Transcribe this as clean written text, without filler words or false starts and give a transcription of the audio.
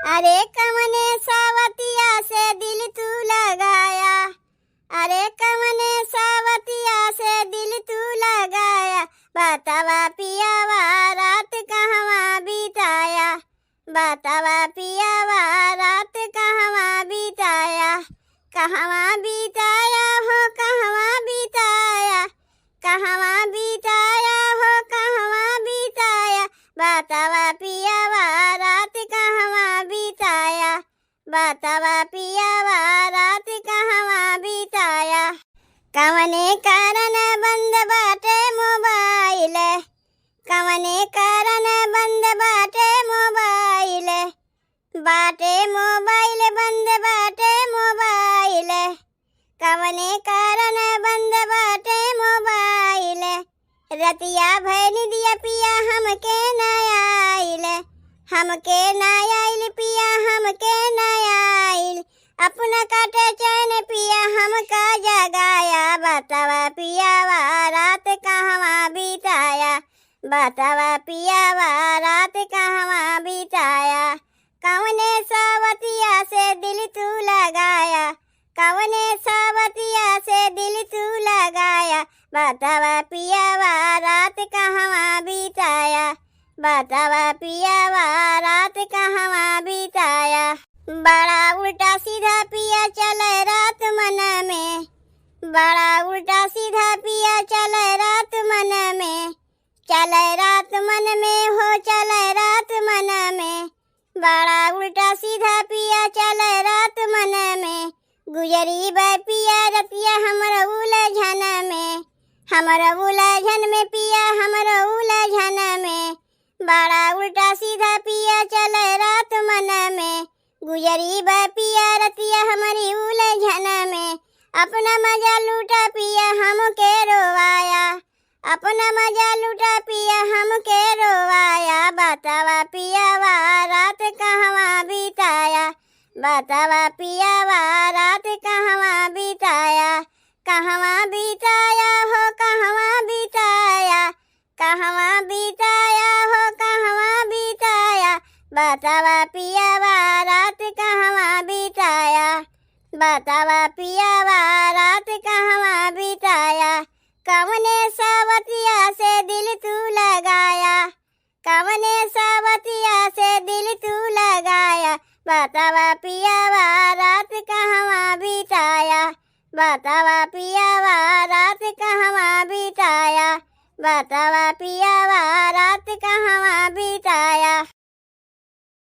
अरे कवने सावतिया से दिल तू लगाया, अरे कवने सावतिया से दिल तू लगाया। बतावा पियावा रात कहवा बिताया, बतावा पियावा रात कहवा बिताया। कहवा बिताया हो कहवा बिताया, कहवा बिताया हो कहवा बिताया। बतावा पियावा रात कहवा बिताया, बतावा पियावा रात कहवा बिताया। कवने कारण बंद बाटे मोबाइल, कवने कारण बंद बाटे मोबाइल, बाटे मोबाइल बंद बाटे मोबाइल। कवने कारण बंद बाटे मोबाइल। रतिया भैनी दिया पिया हमके न आइल, हमके न आइल पिया हमके न आइल। अपना काटे चैन पिया हमका जगाया। बतावा पियावा रात कहवा बिताया, बतावा पियावा रात कहवा बिताया। कवने सावतिया से दिल तू लगाया, कवने सावतिया से दिल तू लगाया। बतावा पियावा रात कहवा बिताया, बतावा पियावा रात कहवा बिताया। बड़ा उल्टा सीधा पिया चले रात मन में, बड़ा उल्टा सीधा पिया चले रात मन में, चले रात मन में हो चले रात मन में। बड़ा उल्टा सीधा पिया चले रात मन में। गुजरी बा पिया रतिया हमर उलझन में, हमर उलझन में पिया हमर उलझन में। बड़ा उल्टा सीधा पिया चले रात मन में। गुजरी बा पिया रतिया हमारी उलझन में। अपना मजा लूटा पिया हमके रोवाया, अपना मजा लूटा पिया हमके रोवाया। बतावा पियावा रात कहवा बिताया, बतावा पियावा रात कहवा बिताया। कहवा बिताया हो कहवा बिताया, कहवा बिताया हो कहवा बिताया। बतावा पियावा रात कहवा बिताया, बतावा पियावा रात कहवा बिताया। कवने सावतिया से दिल तू लगाया, कवने सावतिया से दिल तू लगाया। बतावा पियावा रात कहवा बिताया, बतावा पियावा रात कहवा बिताया, बतावा पियावा रात कहवा बिताया।